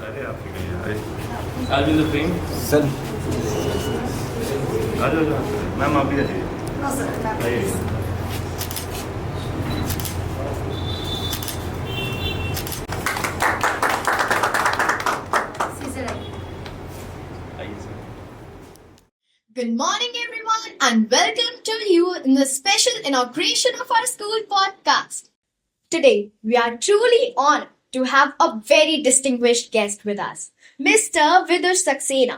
अरे आपके लिए अरे आज इन द फ्रेम सर आ जाओ जाओ मैम आप भी आ जाइए आइए आइए sir Good morning, everyone, and welcome to you in the special inauguration of our school podcast. Today, we are truly honored to have a very distinguished guest with us, Mr. Vidur Saxena,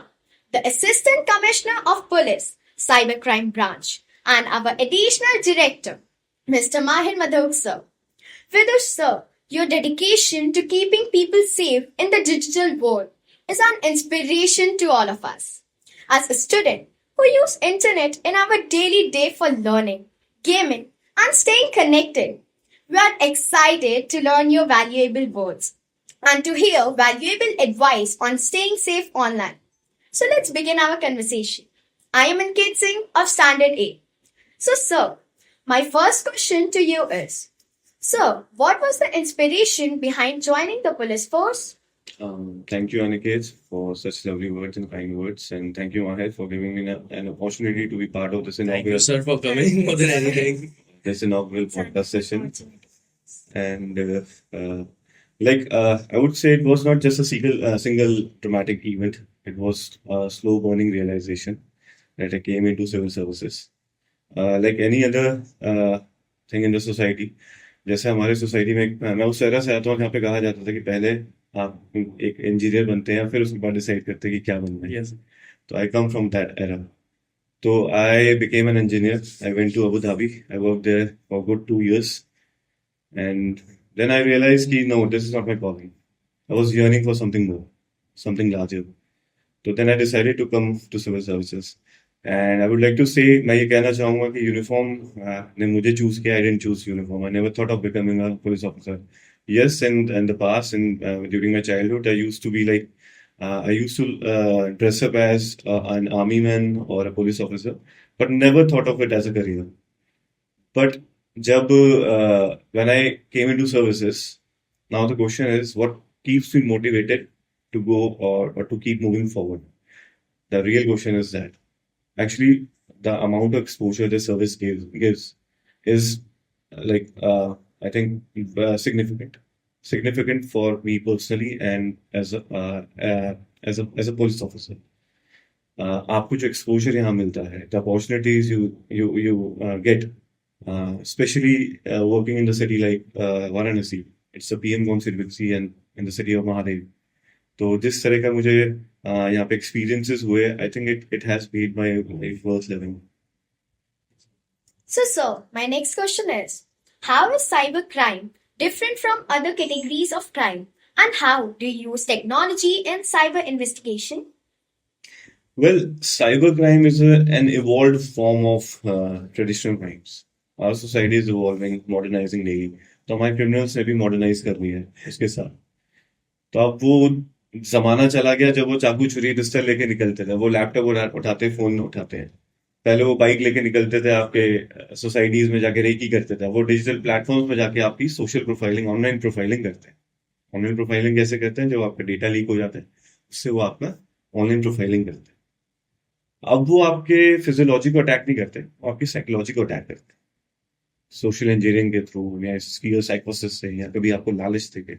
the Assistant Commissioner of Police, Cybercrime Branch, and our Additional Director, Mr. Mahir Madhok sir. Vidur sir, your dedication to keeping people safe in the digital world is an inspiration to all of us. As a student who use internet in our daily day for learning, gaming, and staying connected, we are excited to learn your valuable words and to hear valuable advice on staying safe online. So let's begin our conversation. I am Ankit Singh of Standard A. So sir, my first question to you is, sir, what was the inspiration behind joining the police force? Thank you, Aniket, for such lovely words and kind words, and thank you, Mahir, for giving me an opportunity to be part of this thank inaugural you sir for coming more than anything. podcast session. And I would say it was not just a single dramatic event. It was a slow burning realization that I came into civil services. Like any other thing in the society, जैसे हमारे society में मैं उस era से आता हूँ जहाँ पे कहा जाता था कि पहले आप एक इंजीनियर बनते हैं फिर उसके बाद डिसाइड करते हैं कि क्या बनना है. Yes. तो I come from that era. So I became an engineer. I went to Abu Dhabi. I worked there for a good 2 years. And then I realized that no, this is not my calling. I was yearning for something more, something larger. So then I decided to come to civil services. And I would like to say, मैं ये कहना चाहूँगा कि uniform ने मुझे choose किया. I didn't choose uniform. I never thought of becoming a police officer. Yes, in the past and during my childhood, I used to be like, I used to dress up as an army man or a police officer, but never thought of it as a career. But when I came into services, now the question is, what keeps me motivated to go or to keep moving forward? The real question is that actually the amount of exposure the service gives is I think significant for me personally and as a police officer. आपको जो exposure यहाँ मिलता है, the opportunities you get, especially working in the city like Varanasi. It's a PM constituency and in the city of Mahadev. तो जिस तरह का मुझे यहाँ पे experiences हुए, I think it has made my life worth living. So, sir, my next question is, how is cybercrime different from other categories of crime? And how do you use technology in cyber investigation? Well, cybercrime is an evolved form of traditional crimes. Our society is evolving, modernizing daily. तो हमारे criminals ने भी modernize कर लिया है इसके साथ. तो अब वो जमाना चला गया जब वो चाकू छुरी पिस्टल लेके निकलते थे. वो लैपटॉप उठाते, फोन उठाते हैं. पहले वो बाइक लेके निकलते थे, आपके सोसाइटीज में जाके रेकी करते थे. वो डिजिटल प्लेटफॉर्म्स पे जाके आपकी सोशल प्रोफाइलिंग, ऑनलाइन प्रोफाइलिंग करते हैं. ऑनलाइन प्रोफाइलिंग कैसे करते हैं? जब आपका डेटा लीक हो जाता है, उससे वो आपका ऑनलाइन प्रोफाइलिंग करते हैं. अब वो आपके फिजियोलॉजी को अटैक नहीं करते, वो आपकी साइकोलॉजी को अटैक करते हैं सोशल इंजीनियरिंग के थ्रू या स्किल साइकोसिस से या कभी आपको लालच देके.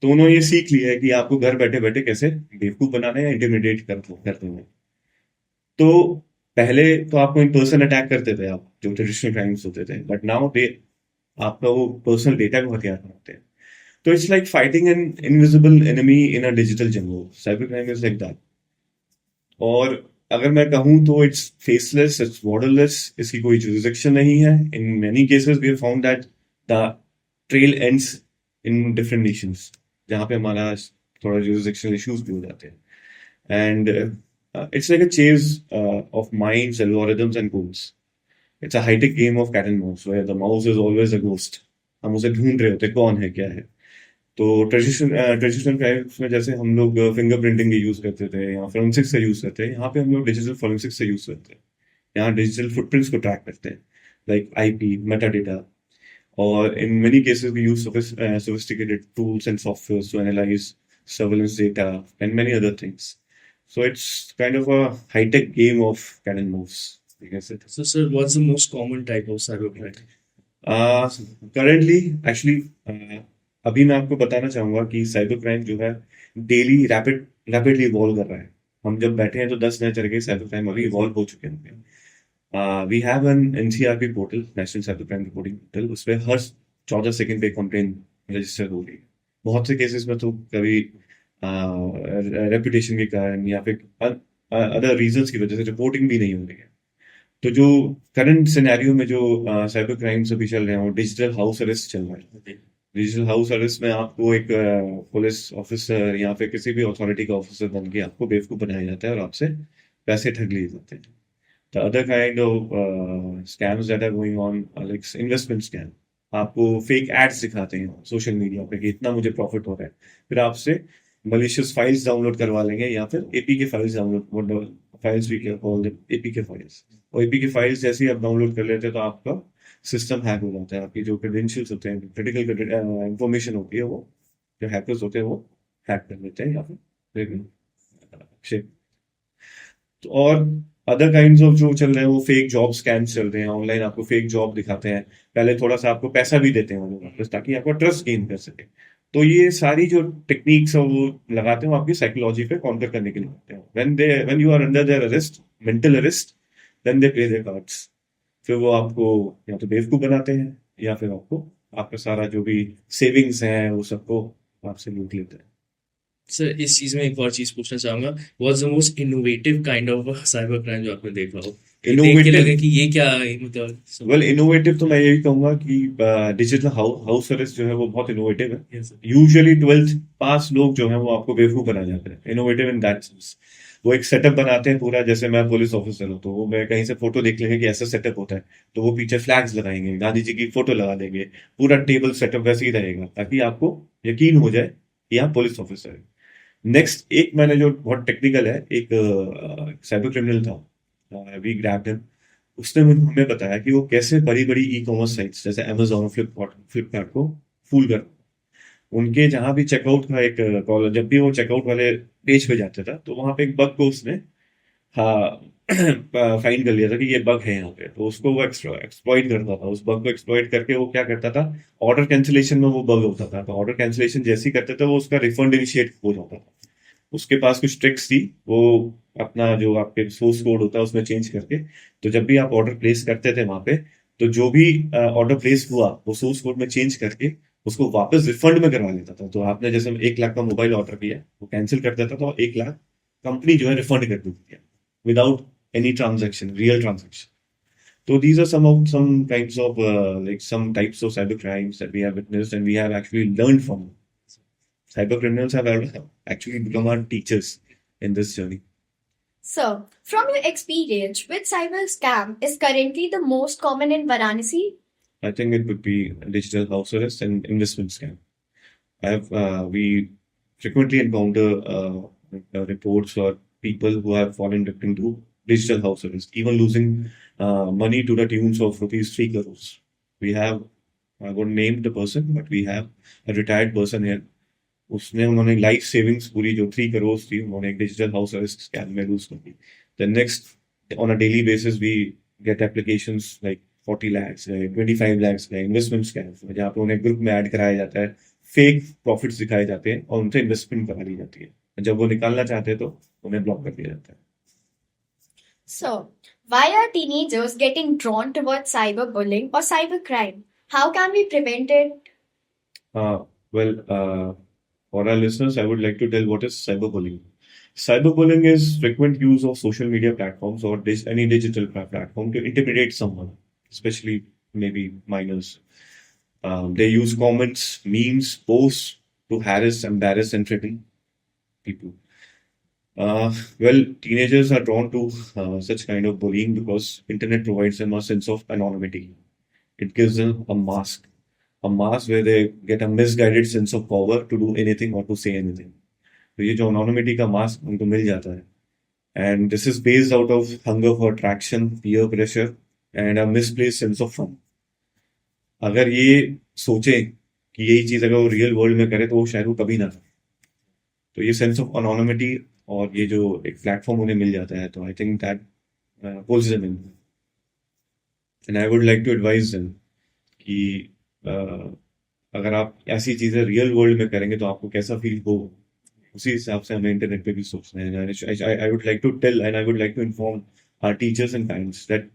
तो उन्होंने ये सीख लिया है कि आपको घर बैठे बैठे कैसे बेवकूफ बनाना है या इंटिमिडेट करते हैं. तो पहले तो आपको इन पर्सन अटैक करते थे, आप जो ट्रेडिशनल क्राइम्स होते थे, बट नाउ दे आपका वो पर्सनल डेटा को हथियार बनाते हैं. तो it's like fighting an invisible enemy in a digital jungle. Cyber crime is like that. और अगर मैं कहूं तो इट्स फेसलेस, इट्स बॉर्डरलेस, इसकी कोई जुरिसडिक्शन नहीं है. In many cases we have found that the trail ends in different nations, जहां पे हमारा थोड़ा जुरिसडिक्शनल इश्यूज भी हो जाते हैं. And it's like a chase of minds, algorithms, and codes. It's a high-tech game of cat and mouse where the mouse is always a ghost. हम उसे ढूंढ रहे होते हैं, कौन है, क्या है. तो ट्रेडिशनल क्राइम्स में जैसे हम लोग फिंगरप्रिंटिंग के यूज करते थे या फोरेंसिक्स से यूज करते हैं, यहाँ पे हम लोग डिजिटल फोरेंसिक्स से यूज करते हैं. यहाँ डिजिटल फुटप्रिंट्स को ट्रैक करते हैं, लाइक आईपी, मेटा डेटा. और in many cases we use sophisticated tools and softwares to analyze surveillance data, and many other things. So it's kind of a high-tech game of cat and mouse, I guess it. So, sir, what's the most common type of cybercrime? Currently, actually, अभी मैं आपको बताना चाहूंगा कि cyber crime जो है daily rapidly evolve कर रहा है. हम जब बैठे हैं तो 10 नए तरह के साइबर क्राइम अभी इवॉल्व हो चुके हैं. We have an NCRP portal, national cyber crime reporting portal. उस पर हर 14 सेकंड पे कंप्लेन रजिस्टर हो रही है. बहुत से केसेस में तो कभी रेपुटेशन के कारण या फिर अदर रीजंस की वजह से रिपोर्टिंग भी नहीं हो रही है. तो जो करंट सिनेरियो में जो साइबर क्राइम्स अभी चल रहे हैं वो डिजिटल हाउस अरेस्ट चल रहा है. डिजिटल हाउस अरेस्ट में आपको एक पुलिस ऑफिसर या फिर किसी भी अथॉरिटी का ऑफिसर बन के आपको बेवकूफ बनाया जाता है और आपसे पैसे ठग लिए जाते हैं. The other kind of scams that are going on like investment scam. आपको फेक एड्स दिखाते हैं सोशल मीडिया पे कि इतना मुझे प्रॉफिट हो रहा है, फिर आपसे मलिशियस फाइल्स डाउनलोड करवा लेंगे या फिर APK files download files we can call them APK files. और एपीके फाइल्स जैसे ही आप डाउनलोड कर लेते हैं तो आपका सिस्टम हैक हो जाता है. आपकी जो क्रेडेंशियल्स होते हैं, क्रिटिकल इंफॉर्मेशन होती है, वो जो हैकर्स होते हैं वो हैक कर लेते हैं या फिर शेप. तो और अदर काइंड्स ऑफ जो चल रहे हैं वो फेक जॉब स्कैम्स चल रहे हैं. ऑनलाइन आपको फेक जॉब दिखाते हैं, पहले थोड़ा सा आपको पैसा भी देते हैं वो लोग वापस ताकि आपको ट्रस्ट गेन कर सके. तो ये सारी जो टेक्निक्स है वो लगाते हैं वो आपकी साइकोलॉजी पे काउंटर करने के लिए होते हैं. When you are under their arrest, mental arrest, then they play their cards. फिर वो आपको या तो बेवकूफ बनाते हैं या फिर आपको आपका सारा जो भी सेविंग्स है वो सबको आपसे लूट लेते हैं. सर, इस चीज में एक और चीज पूछना चाहूंगा. What's the most innovative kind of cyber crime जो आपने देखा हो, कि देख के इनोवेटिव, लगे कि ये क्या है, मतलब वेल इनोवेटिव तो मैं यही कहूंगा कि डिजिटल हाउस अरेस्ट जो है वो बहुत इनोवेटिव है. Yes, sir. यूजुअली 12th पास लोग जो है वो आपको बेवकूफ बना जाते हैं. Innovative in that sense. वो एक सेटअप बनाते हैं पूरा. जैसे मैं पुलिस ऑफिसर हूँ तो वो मैं कहीं से फोटो देख लेंगे कि ऐसा सेटअप होता है तो वो पीछे फ्लैग्स लगाएंगे, गांधी जी की फोटो लगा देंगे, पूरा टेबल सेटअप वैसे ही रहेगा ताकि आपको यकीन हो जाए कि आप पुलिस ऑफिसर है. नेक्स्ट एक मैंने जो बहुत टेक्निकल है, एक साइबर क्रिमिनल था, वी ग्रैब्ड हिम. उसने हमें बताया कि वो कैसे बड़ी बड़ी ई कॉमर्स साइट्स जैसे अमेजोन, फ्लिपकार्ट को फूल कर उनके जहां भी चेकआउट का एक कॉल, जब भी वो चेकआउट वाले पेज पे जाता था तो वहां पे एक बग को उसने हाँ फाइंड कर लिया था कि ये बग है यहाँ पे. तो उसको वो एक्सप्लॉइट करता था. उस बग को एक्सप्लॉइट करके वो क्या करता था, ऑर्डर कैंसिलेशन में वो बग होता था. तो ऑर्डर कैंसिलेशन जैसे ही करते थे वो उसका रिफंड इनिशिएट हो जाता था. उसके पास कुछ ट्रिक्स थी. वो अपना जो आपके सोर्स कोड होता है उसमें चेंज करके, तो जब भी आप ऑर्डर प्लेस करते थे वहां पे, तो जो भी ऑर्डर प्लेस हुआ वो सोर्स कोड में चेंज करके उसको वापस रिफंड में करवा लेता था. तो आपने जैसे 1 लाख का मोबाइल ऑर्डर किया, वो कैंसिल कर देता था और 1 लाख कंपनी जो है रिफंड कर देती है without any transaction, real transaction. So these are some types of like some types of cyber crimes that we have witnessed and we have actually learned from. Cyber criminals have actually become our teachers in this journey. So, from your experience, which cyber scam is currently the most common in Varanasi? I think it would be digital house arrest and investment scam. We frequently encounter reports or people who have fallen victim to digital house arrest, even losing money to the tunes of rupees 3 crores. We have, I won't name the person, but we have a retired person here. उसने उन्होंने life savings पूरी जो 3 करोड़ थी उन्होंने एक digital house arrest scam में lose कर दी. The next on a daily basis we get applications like 40 lakhs, 25 lakhs का इन्वेस्टमेंट स्कैम जहाँ पे उन्हें ग्रुप में ऐड कराया जाता है, फेक प्रॉफिट्स दिखाए जाते हैं और उनसे इन्वेस्टमेंट करा ली जाती है. जब वो निकालना चाहते हैं तो उन्हें ब्लॉक कर दिया जाता है. So, why are teenagers getting drawn towards cyberbullying or cybercrime? How can we prevent it? For our listeners, I would like to tell what is cyberbullying. Cyberbullying is frequent use of social media platforms or any digital platform to intimidate someone, especially maybe minors. They use comments, memes, posts to harass, embarrass, and threaten people. Teenagers are drawn to such kind of bullying because internet provides them a sense of anonymity. It gives them a mask where they get a misguided sense of power to do anything or to say anything. तो ये जो anonymity का mask उनको मिल जाता है, and this is based out of hunger for attraction, peer pressure, and a misplaced sense of fun. अगर ये सोचे कि यही चीज अगर वो रियल वर्ल्ड में करे तो वो शायद वो कभी ना करे. तो ये सेंस ऑफ anonymity और ये जो एक प्लेटफॉर्म उन्हें मिल जाता है, तो I think that pulls them in. And I would like to advise them कि uh, अगर आप ऐसी चीजें रियल वर्ल्ड में करेंगे तो आपको कैसा फील हो, उसी हिसाब से हमें इंटरनेट पे भी सोचना है. I would like to tell and I would like to inform our teachers and parents that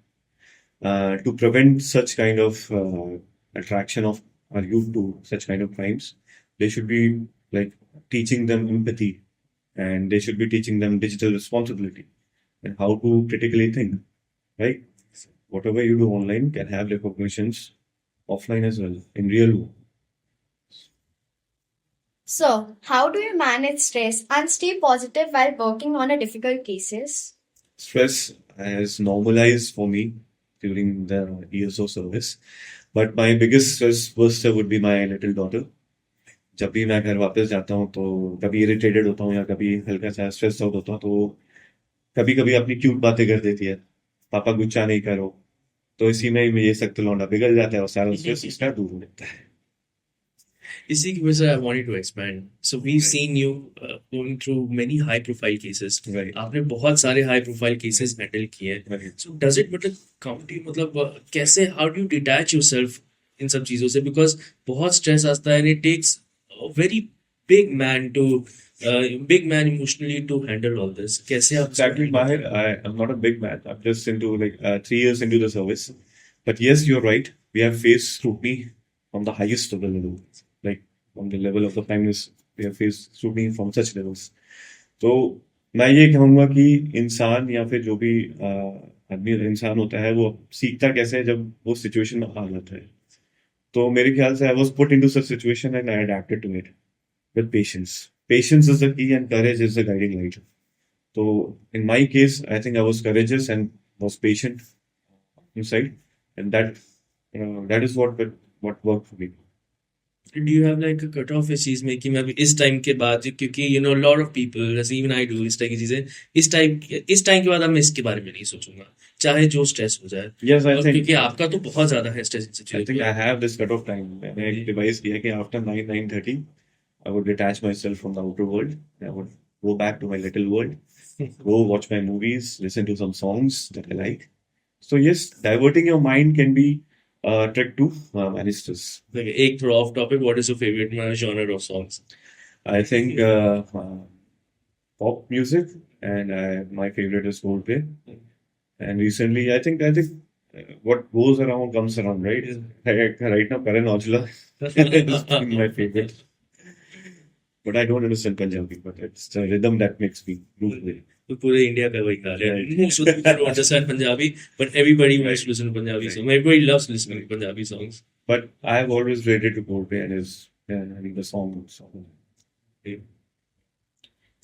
to prevent such kind of attraction of our youth to such kind of crimes, they should be like teaching them empathy, and they should be teaching them digital responsibility and how to critically think, right? Whatever you do online can have repercussions offline as well in real world. So, how do you manage stress and stay positive while working on a difficult cases? Stress has normalized for me during the years of service, but my biggest stress buster would be my little daughter. जब भी मैं घर वापस जाता हूँ तो कभी irritated होता हूँ या कभी हल्का सा स्ट्रेस आउट होता हूँ, तो कभी कभी अपनी क्यूट बातें कर देती है, पापा गुस्सा नहीं करो. तो इसी में ही ये सख्त लौंडा पिघल जाता है और सारा स्ट्रेस इसका दूर हो जाता है. इसी की वजह से I wanted to expand. So we've seen you going through many high profile cases. Right. आपने बहुत सारे high profile cases handle किए हैं. Right. So does it मतलब come to you मतलब कैसे how do you detach yourself इन सब चीजों से, because बहुत stress आता है and it takes a very big man to big man emotionally to handle all this. कैसे आप Exactly, Mahir. I'm not a big man. I'm just into like 3 years into the service. But yes, you're right. We have faced scrutiny from the highest of the levels, like from the level of the prime minister. We have faced scrutiny from such levels. तो मैं ये कहूँगा कि इंसान या फिर जो भी आदमी इंसान होता है वो सीखता कैसे है जब वो सिचुएशन में आ जाता है. तो मेरे ख्याल से I was put in to such situation and I adapted to it with patience. Patience is the key and courage is the guiding light. So in my case, I think I was courageous and was patient inside, and that is what worked for me. do you have like a cut off इस चीज में कि मैं अभी इस time के बाद, क्योंकि you know a lot of people जैसे even I do इस टाइप की चीजें इस टाइम के बाद अब मैं इसके बारे में नहीं सोचूंगा चाहे जो स्ट्रेस हो जाए. Yes, I और think क्योंकि आपका तो बहुत ज्यादा है stress I think I have this cut off time. मैंने एक डिवाइस किया कि after 9:30, I would detach myself from the outer world. I would go back to my little world, go watch my movies, listen to some songs that I like. So yes, diverting your mind can be a trick to manage stress. like एक थोड़ा of topic, what is your favourite genre of songs? I think pop music, and my favorite is Coldplay. And recently, I think what goes around comes around, right? Right now, Karan Aujla is my favorite. But I don't understand Punjabi, but it's the rhythm that makes me move. तो पूरे India का वही हाल है. Most of the people don't understand Punjabi, but everybody wants to listen to Punjabi songs. Everybody loves listening to Punjabi songs. But I have always related to Coldplay and the song.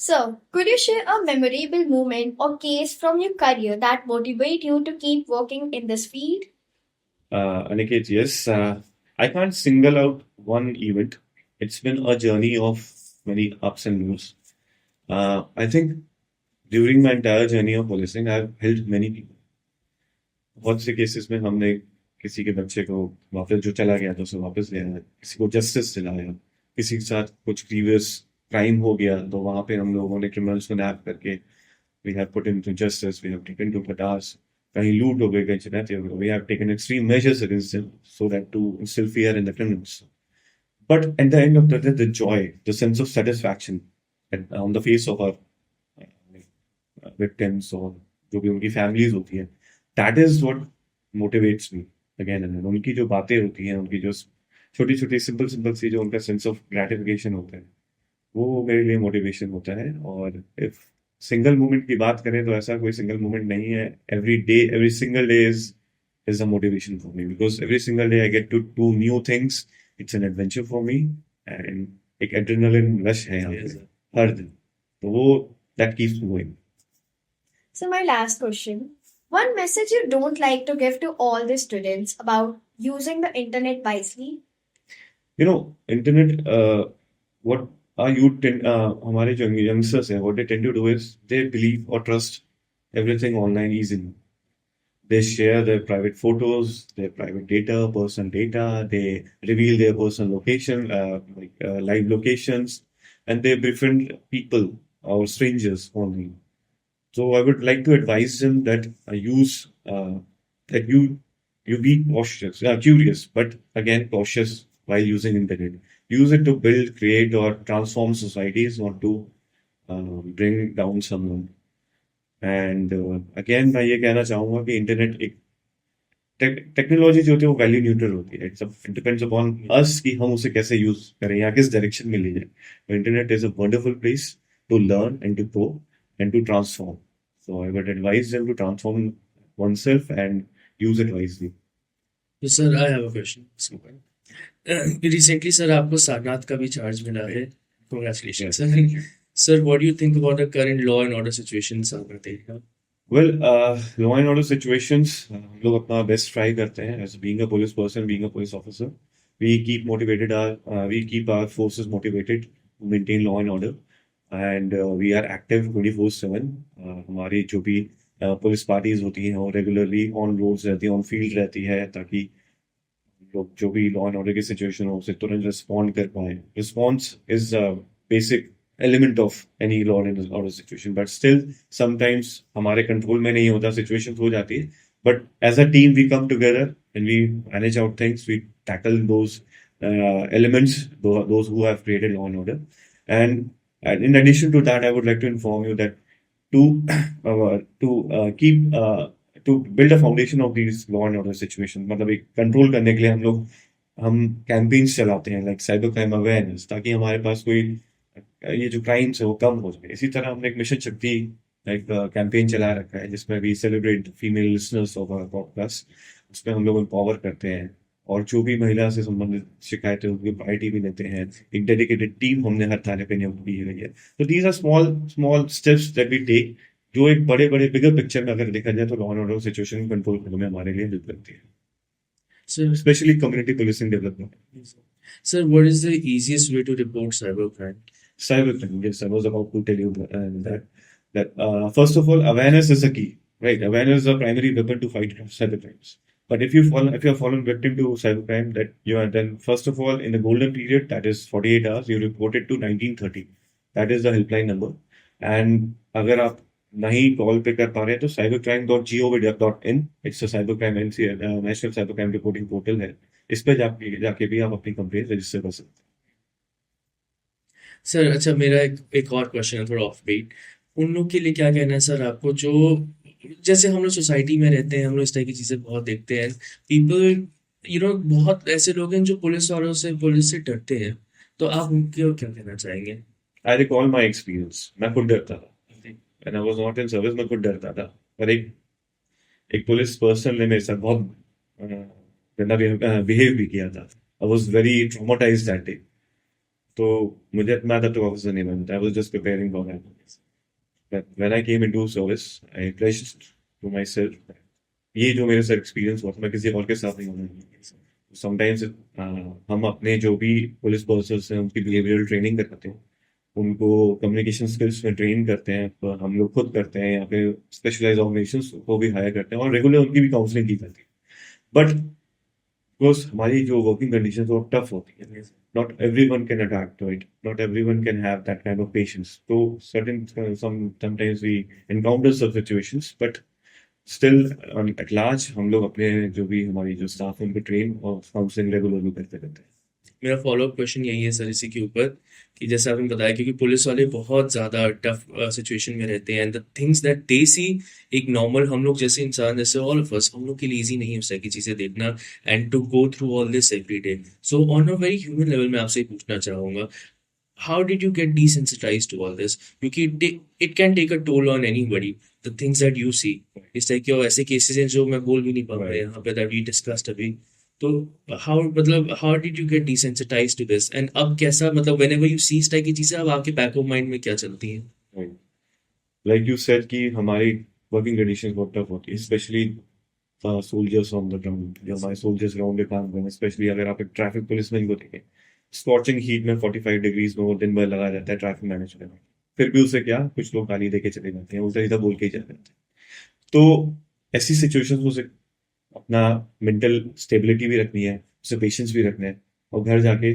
So, could you share a memorable moment or case from your career that motivate you to keep working in this field? Aniket, yes. I can't single out one event. It's been a journey of many ups and downs. I think during my entire journey of policing, I've helped many people. बहुत से cases में हमने किसी के बच्चे को वापस जो चला गया था उसे वापस ले आया, किसी को जस्टिस दिलाया, किसी के साथ कुछ ग्रीवियस क्राइम हो गया तो वहां पे हम लोगों ने क्रिमिनल्स को नैप करके we have put into justice, we have taken to कटास. कहीं लूट हो गई, कहीं चुनौती हो गई, we have taken extreme measures against them so that to instil fear in the criminals. But at the end of the day, the joy, the sense of satisfaction on the face of our victims or जो भी उनकी families होती है, that is what motivates me again and again. उनकी जो बातें होती हैं, उनकी जो छोटी छोटी simple सी जो उनका sense of gratification होता है, वो मेरे लिए motivation होता है. और if single moment की बात करें तो ऐसा कोई single moment नहीं है. Every single day is a motivation for me because every single day I get to do new things. It's an adventure for me and एक adrenaline rush है यहाँ Yes, पे sir. हर दिन. तो वो that keeps me going. So, my last question. One message you don't like to give to all the students about using the internet wisely? You know, internet, what our youth हमारे जो youngsters हैं, what they tend to do is they believe or trust everything online easily. They share their private photos, their private data, personal data. They reveal their personal location, live locations. and they befriend people or strangers only. So I would like to advise them that use that you be cautious, curious, but again cautious while using internet. Use it to build, create, or transform societies, not to bring down someone. And again मैं ये कहना चाहूंगा कि internet एक technology जो होती है वो वैल्यू न्यूट्रल होती है. इट डिपेंड्स अपॉन अस कि हम उसे कैसे यूज करें या किस डायरेक्शन में ले जाए. Internet is a wonderful place to learn and to grow and to transform. So I would advise them to transform oneself and use it wisely. तो sir I have a question. Recently sir आपको सारनाथ का भी charge मिला है. Congratulation sir. Sir what do you think about the current law and order situation in Sarnath area? Well, law and order situations, हम लोग अपना best try करते हैं. As being a police person, being a police officer, we keep our forces motivated to maintain law and order, and we are active 24/7. हमारी जो भी police parties होती हैं वो रेगुलरली ऑन रोड्स रहती है, ऑन फील्ड रहती है, ताकि लोग जो भी लॉ एंड ऑर्डर की सिचुएशन हो उसे तुरंत रिस्पॉन्ड कर पाए. Response is basic element of any law and order situation, but still sometimes हमारे कंट्रोल में नहीं होता, सिचुएशन हो जाती है. But as a team we come together and we manage out things, we tackle those elements, those who have created law and order. And in addition to that, I would like to inform you that to to build a foundation of these law and order situation, मतलब एक control करने के लिए हम campaigns चलाते हैं like cyber crime awareness, ताकि हमारे पास कोई ये जो क्राइम्स है वो कम हो जाए. इसी तरह हमने एक मिशन शक्ति लाइक कैंपेन चला रखा है जिसमें we celebrate female listeners of our podcast. उसमें हम लोग एम्पावर करते हैं और जो भी महिला से संबंधित शिकायतें उनकी प्रायोरिटी भी लेते हैं. एक डेडिकेटेड टीम हमने हर थाने पे नियुक्त की गई है. तो these are small small steps that we take, जो एक बड़े बड़े बिगर पिक्चर में अगर देखा जाए तो law and order situation control करने में हमारे लिए हेल्प करती है, sir specially community policing development. Sir what is the easiest way to report cyber crime? Cyber crime, yes, I was about to tell you that first of all, awareness is the key, right? Awareness is the primary weapon to fight cyber crimes. But if you have fallen victim to cyber crime, that you are then first of all in the golden period, that is 48 hours, you report it to 1930. That is the helpline number. And अगर आप नहीं call पे कर पा रहे हैं तो cybercrime.gov.in, it's a cybercrime national cybercrime reporting portal है. इस पे जाके भी आप अपनी कंप्लेंट रजिस्टर कर सकते हैं. सर अच्छा, मेरा एक और क्वेश्चन है थोड़ा ऑफ बीट. उन लोग के लिए क्या कहना है सर आपको, जो जैसे हम लोग सोसाइटी में रहते हैं, हम लोग इस तरह की चीज़ें बहुत देखते हैं. पीपल बहुत ऐसे लोग हैं जो पुलिस वालों से, पुलिस से डरते हैं. तो आप उनके क्या कहना चाहेंगे? I recall my experience. मैं खुद डरता था. When I was not in service, मैं खुद डरता था. पर एक पुलिस पर्सन ने मेरे साथ बहुत गंदा बिहेव भी किया था. I was very traumatized that day. तो मुझे मैं तब तक ऑफिसर नहीं बनता. I was just preparing for that. But when I came into service, I pledged to myself that ये जो मेरे साथ एक्सपीरियंस हुआ था मैं किसी और के साथ नहीं होना. समटाइम्स हम अपने जो भी पुलिस पर्सन हैं उनकी बिहेवियरल ट्रेनिंग करते हैं, उनको कम्युनिकेशन स्किल्स में ट्रेन करते हैं. हम लोग खुद करते हैं या फिर स्पेशलाइज ऑर्गेनाइजेशंस को भी हायर करते हैं और रेगुलर उनकी भी काउंसलिंग की जाती है. बट बिकॉज हमारी जो वर्किंग कंडीशन वो टफ होती है, not everyone can adapt to it, not everyone can have that kind of patience. So sometimes we encounter some situations, but still at large हम लोग अपने जो भी हमारी जो स्टाफ है उनको ट्रेन और काउंसलिंग रेगुलरली करते रहते हैं. मेरा फॉलोअप क्वेश्चन यही है सर इसी के ऊपर, कि जैसे आपने बताया क्योंकि पुलिस वाले बहुत ज़्यादा टफ सिचुएशन में रहते हैं, and the things that they see, एक नॉर्मल हम लोग जैसे इंसान, जैसे ऑल ऑफ अस, हम लोग के लिए इजी नहीं है उस तरह की चीज़ें देखना and to go through all this every day. So on a very human level मैं आपसे पूछना चाहूँगा, how did you get desensitized to all this? क्योंकि it can take a toll on anybody, the things that you see. इस तरह के ऐसे cases हैं जो मैं बोल भी नहीं पाऊंगा यहाँ पे, that we discussed अभी. तो how did you get desensitized to this? And अब कैसा, मतलब whenever you see इस तरह की चीज़ें, अब आपके बैक ऑफ माइंड में क्या चलती हैं? Like you said कि हमारी वर्किंग कंडीशन बहुत टफ होती है, specially soldiers on the ground. जो हमारे सोल्जर्स ग्राउंड पे काम कर रहे हैं, स्पेशली अगर आप एक ट्रैफिक पुलिसमैन को देखें, स्कॉचिंग हीट में 45 डिग्रीज में वो दिन भर लगा रहता है ट्रैफिक मैनेज करने में. फिर भी उसे क्या, कुछ लोग गाली देके चले जाते हैं, उल्टा सीधा बोल के ही चले जाते हैं. तो ऐसी सिचुएशंस में उसे अपना मेंटल स्टेबिलिटी भी रखनी है, उसे पेशेंस भी रखना है और घर जाके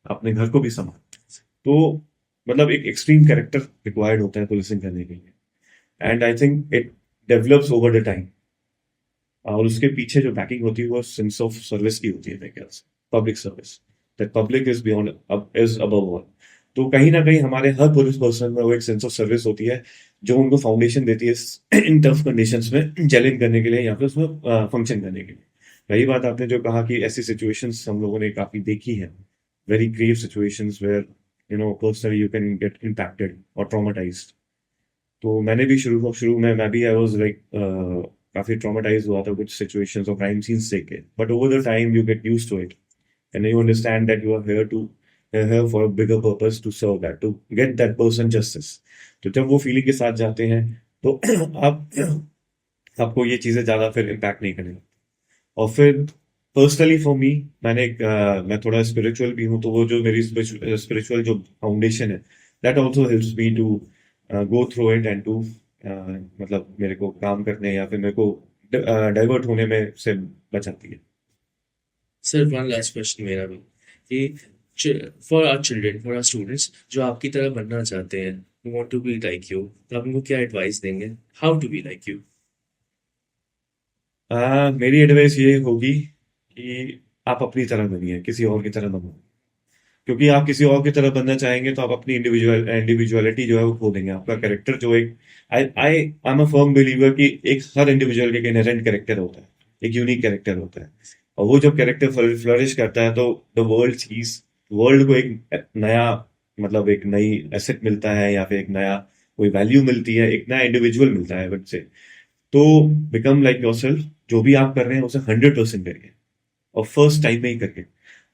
अपने घर को भी संभालना है. तो मतलब एक एक्सट्रीम कैरेक्टर रिक्वायर्ड होता है पुलिसिंग करने के लिए, and I think it develops over the time. और उसके पीछे जो बैकिंग होती है वो सेंस ऑफ सर्विस की होती है मेरे ख्याल से, public service, that public is beyond is above all. तो कहीं ना कहीं हमारे हर पुलिस पर्सन में वो एक सेंस ऑफ सर्विस होती है जो उनको फाउंडेशन देती है इन टफ कंडीशंस में चैलेंज करने के लिए या फिर उसमें फंक्शन करने के लिए। वही बात आपने जो कहा कि ऐसी सिचुएशंस हम लोगों ने काफी देखी है, very grave situations where personally you can get impacted और ट्रॉमेटाइज्ड। तो मैंने भी शुरू में मैं भी आई वाज लाइक काफी ट्रॉमेटाइज हुआ था कुछ सिचुएशंस और क्राइम सीन्स देख के, but over the time you get used to it and you understand that you are here to here for a bigger purpose to serve that, to get that person justice। तो जब वो feeling के साथ जाते हैं तो आप आपको ये चीजें ज्यादा फिर इम्पैक्ट नहीं करेंगे। और फिर पर्सनली फॉर मी, मैं थोड़ा स्पिरिचुअल भी हूँ, तो वो जो मेरी स्पिरिचुअल जो फाउंडेशन है that also helps me to go through it and to मतलब मेरे को काम करने या फिर मेरे को डाइवर्ट होने में से बचाती है। सर वन लास्ट क्वेश्चन मेरा भी कि for our children, for our students जो आपकी तरह बनना चाहते हैं, who want to be like you, तो आप उनको क्या एडवाइस देंगे, how to be like you? मेरी एडवाइस ये होगी कि आप अपनी तरह बनिए, किसी और की तरह ना बनो। क्योंकि आप किसी और की तरह बनना चाहेंगे तो आप अपनी इंडिविजुअलिटी जो है वो खो देंगे, आपका कैरेक्टर जो एक I am a firm believer कि एक हर इंडिविजुअल के इनहेरेंट कैरेक्टर होता है, एक यूनिक कैरेक्टर होता है। और वो जब कैरेक्टर फ्लरिश करता है तो द वर्ल्ड को एक नया मतलब एक नई एसेट मिलता है या फिर एक नया कोई वैल्यू मिलती है, एक नया इंडिविजुअल मिलता है बट से। तो बिकम लाइक योरसेल्फ, जो भी आप कर रहे हैं उसे 100% करिए और फर्स्ट टाइम में ही करिए,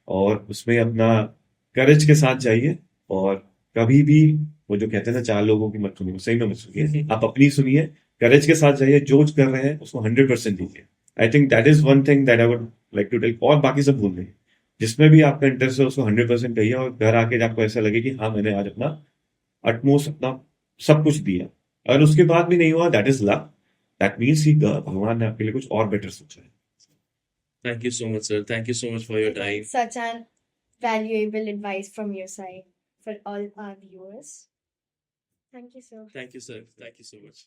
और उसमें अपना करेज के साथ जाइए। और कभी भी वो जो कहते हैं ना चार लोगों की मत सुनिए, सही में मत सुनिए, आप अपनी सुनिए, करेज के साथ जाइए, जो कर रहे हैं उसको 100% दीजिए। I think that is one thing that I would like to tell. और बाकी सब भूल गए, जिसमें भी आपका इंटरेस्ट है उसको 100% कहिए, और घर आके आपको ऐसा लगे कि हाँ मैंने आज अपना अटमोस्ट अपना सब कुछ दिया। अगर उसके बाद भी नहीं हुआ, that is luck, that means कि भगवान ने आपके लिए कुछ और बेटर सोचा है। Thank you so much sir, thank you so much for your time. Such an valuable advice from your side for all our viewers. Thank you, sir. Thank you sir, thank you so much.